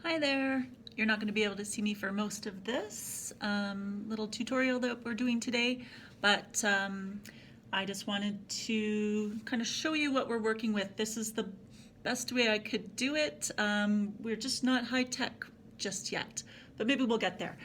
Hi there. You're not going to be able to see me for most of this little tutorial that we're doing today, but I just wanted to kind of show you what we're working with. This is the best way I could do it. We're just not high tech just yet, but maybe we'll get there.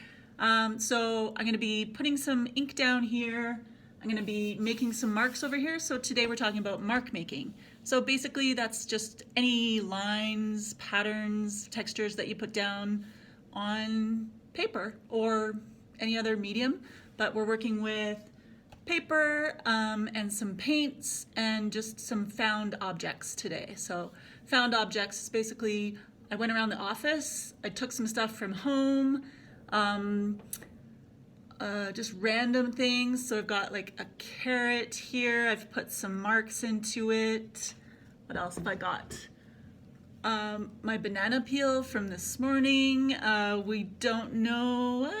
So I'm going to be putting some ink down here. I'm going to be making some marks over here. So today we're talking about mark making. So basically that's just any lines, patterns, textures that you put down on paper or any other medium. But we're working with paper and some paints and just some found objects today. So found objects is basically, I went around the office, I took some stuff from home, just random things. So I've got like a carrot here. I've put some marks into it. What else have I got? My banana peel from this morning. We don't know.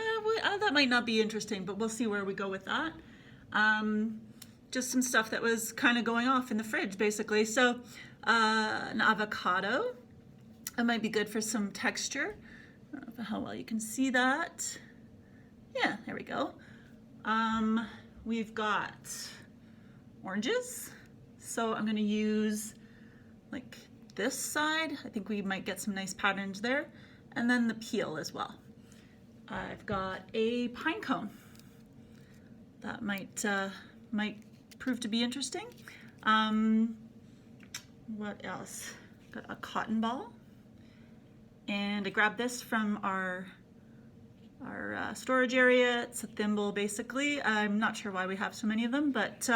That might not be interesting, but we'll see where we go with that. Just some stuff that was kind of going off in the fridge, basically. So an avocado. That might be good for some texture. I don't know how well you can see that. Yeah, there we go. We've got oranges. So I'm gonna use like this side. I think we might get some nice patterns there. And then the peel as well. I've got a pine cone. That might prove to be interesting. What else? Got a cotton ball. And I grabbed this from our storage area. It's a thimble basically. I'm not sure why we have so many of them, but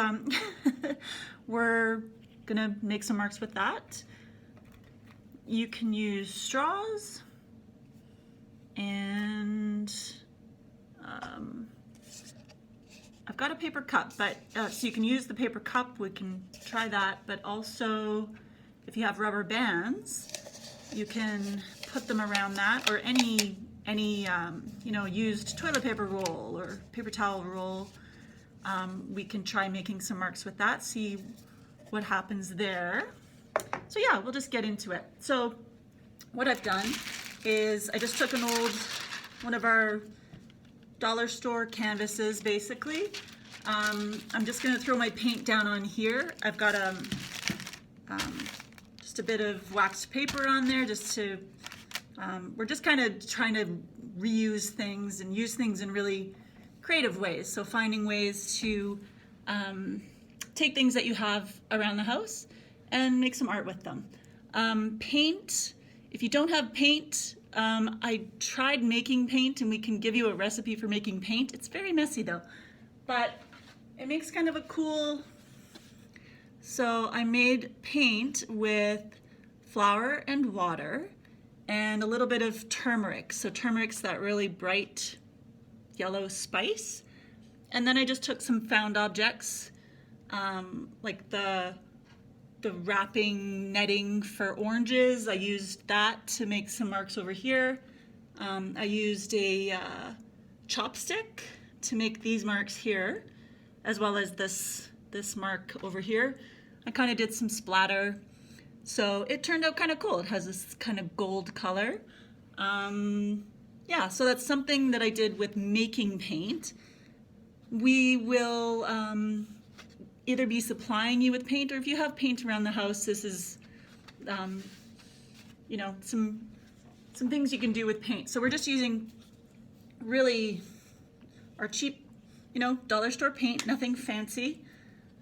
we're gonna make some marks with that. You can use straws and I've got a paper cup, but so you can use the paper cup, we can try that, but also if you have rubber bands, you can put them around that, or any you know, used toilet paper roll or paper towel roll. We can try making some marks with that, see what happens there. So yeah, we'll just get into it. So what I've done is I just took one of our dollar store canvases basically. I'm just gonna throw my paint down on here. I've got just a bit of waxed paper on there just to, we're just kind of trying to reuse things and use things in really creative ways. So finding ways to take things that you have around the house and make some art with them. Paint, if you don't have paint, I tried making paint and we can give you a recipe for making paint. It's very messy though, but it makes kind of a cool, so I made paint with flour and water and a little bit of turmeric. So turmeric's that really bright yellow spice. And then I just took some found objects, like the wrapping netting for oranges. I used that to make some marks over here. I used a chopstick to make these marks here, as well as this mark over here. I kind of did some splatter. So it turned out kind of cool. It has this kind of gold color. Yeah, so that's something that I did with making paint. We will either be supplying you with paint, or if you have paint around the house, this is, you know, some things you can do with paint. So we're just using really our cheap, you know, dollar store paint, nothing fancy.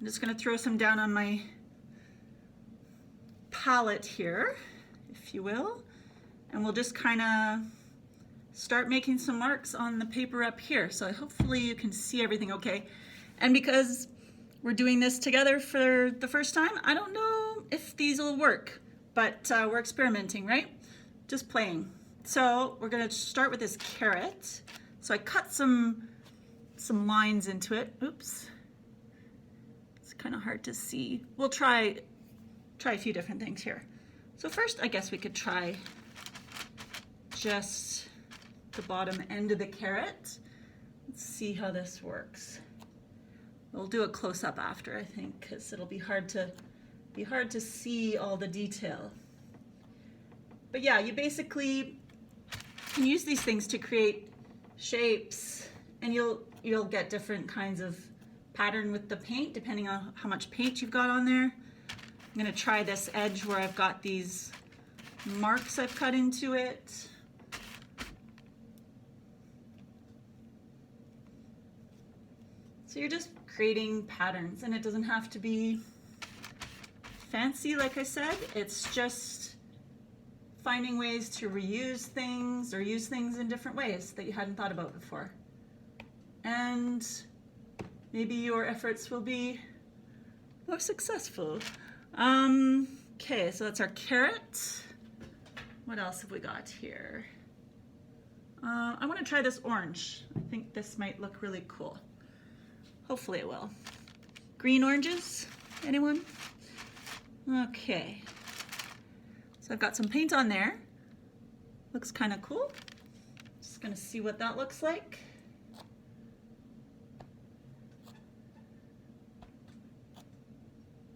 I'm just gonna throw some down on my palette here, if you will, and we'll just kind of start making some marks on the paper up here. So hopefully you can see everything okay. And because we're doing this together for the first time, I don't know if these will work, but we're experimenting, right? Just playing. So we're gonna start with this carrot. So I cut some lines into it. Oops, it's kind of hard to see. We'll try a few different things here. So first, I guess we could try just the bottom end of the carrot. Let's see how this works. We'll do a close-up after, I think, because it'll be hard to see all the detail. But yeah, you basically can use these things to create shapes, and you'll get different kinds of pattern with the paint depending on how much paint you've got on there. I'm going to try this edge where I've got these marks I've cut into it. So you're just creating patterns, and it doesn't have to be fancy, like I said. It's just finding ways to reuse things or use things in different ways that you hadn't thought about before. And maybe your efforts will be more successful. Okay, so that's our carrot. What else have we got here? I want to try this orange. I think this might look really cool. Hopefully it will. Green oranges, anyone? Okay. So I've got some paint on there. Looks kind of cool. Just gonna see what that looks like.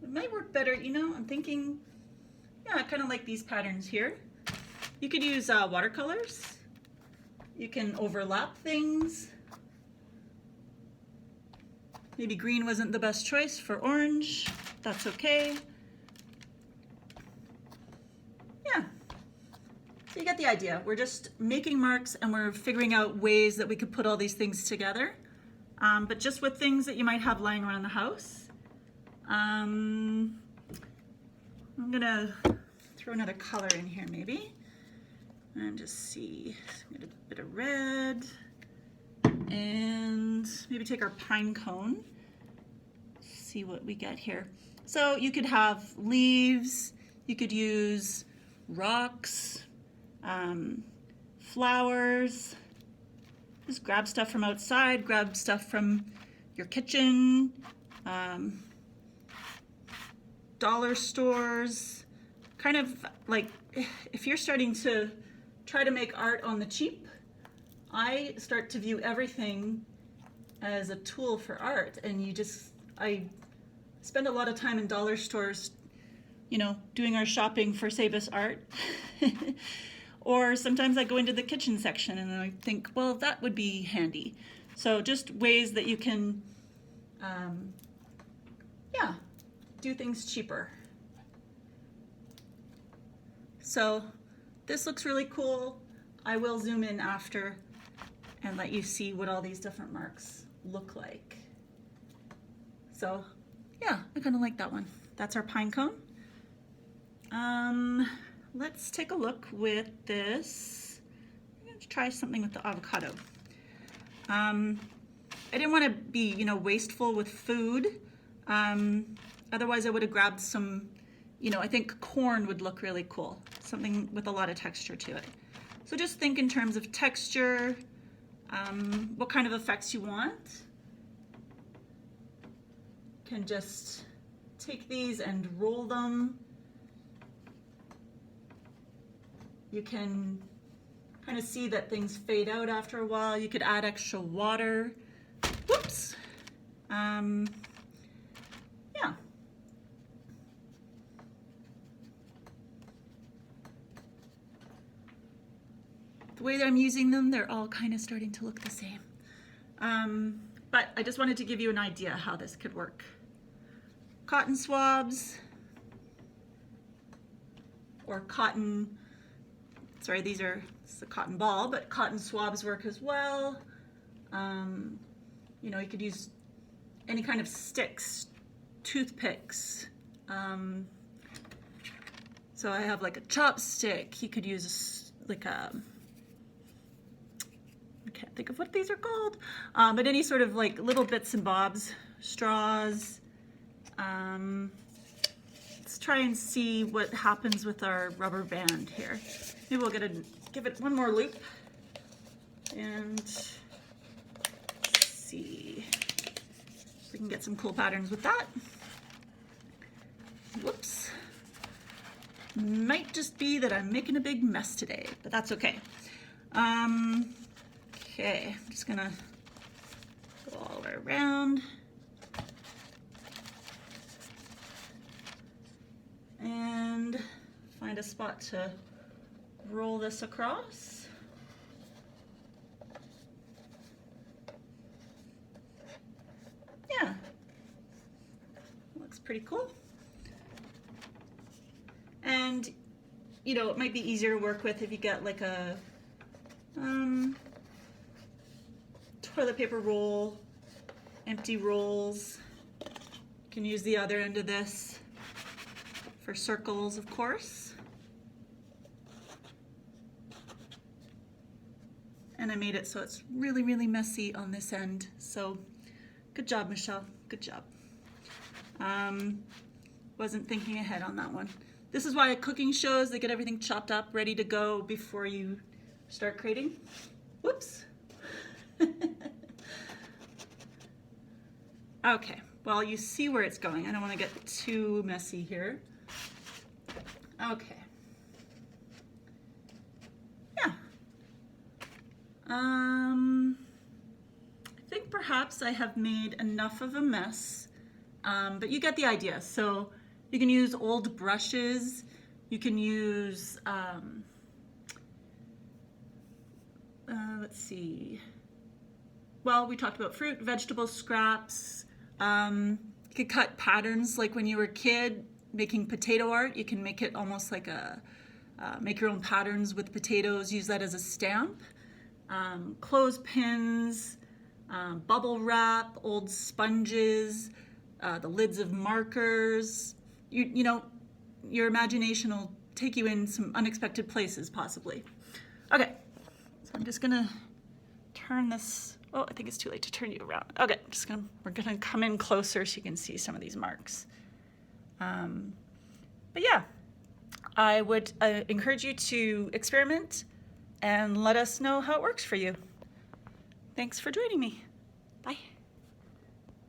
It might work better, you know, I'm thinking, yeah, I kind of like these patterns here. You could use watercolors. You can overlap things. Maybe green wasn't the best choice for orange. That's okay. Yeah. So you get the idea. We're just making marks and we're figuring out ways that we could put all these things together. But just with things that you might have lying around the house. I'm gonna throw another color in here maybe. And just see, get a bit of red. And maybe take our pine cone, see what we get here. So you could have leaves, you could use rocks, flowers, just grab stuff from outside, grab stuff from your kitchen, dollar stores, kind of like if you're starting to try to make art on the cheap, I start to view everything as a tool for art, and I spend a lot of time in dollar stores, you know, doing our shopping for Save Us Art. Or sometimes I go into the kitchen section and I think, well, that would be handy. So just ways that you can, yeah, do things cheaper. So this looks really cool. I will zoom in after and let you see what all these different marks look like. So yeah, I kind of like that one. That's our pine cone. Let's take a look with this. I'm going to try something with the avocado. I didn't want to be, you know, wasteful with food. Otherwise I would have grabbed some, you know, I think corn would look really cool. Something with a lot of texture to it. So just think in terms of texture, what kind of effects you want. You can just take these and roll them. You can kind of see that things fade out after a while. You could add extra water. Whoops. Yeah. The way that I'm using them, they're all kind of starting to look the same. But I just wanted to give you an idea how this could work. Cotton swabs, or cotton, sorry, this is a cotton ball, but cotton swabs work as well. You know, you could use any kind of sticks, toothpicks. So I have like a chopstick. You could use like a, I can't think of what these are called, but any sort of like little bits and bobs, straws. Let's try and see what happens with our rubber band here. Maybe we'll give it one more loop and see if we can get some cool patterns with that. Whoops. Might just be that I'm making a big mess today, but that's okay. Okay, I'm just gonna go all the way around. And find a spot to roll this across. yeah, looks pretty cool. And you know, it might be easier to work with if you get like a toilet paper roll, empty rolls. You can use the other end of this for circles, of course. And I made it so it's really, really messy on this end. So good job, Michelle, good job. Wasn't thinking ahead on that one. This is why cooking shows, they get everything chopped up, ready to go before you start creating. Whoops. Okay, well, you see where it's going. I don't want to get too messy here. Okay. Yeah. I think perhaps I have made enough of a mess, but you get the idea. So you can use old brushes. You can use, let's see. Well, we talked about fruit, vegetable scraps. You could cut patterns like when you were a kid making potato art. You can make it almost like a, make your own patterns with potatoes, use that as a stamp. Clothespins, bubble wrap, old sponges, the lids of markers. You know, your imagination will take you in some unexpected places, possibly. Okay, so I'm just gonna turn this. Oh, I think it's too late to turn you around. Okay, we're gonna come in closer so you can see some of these marks. But yeah, I would encourage you to experiment and let us know how it works for you. Thanks for joining me. Bye.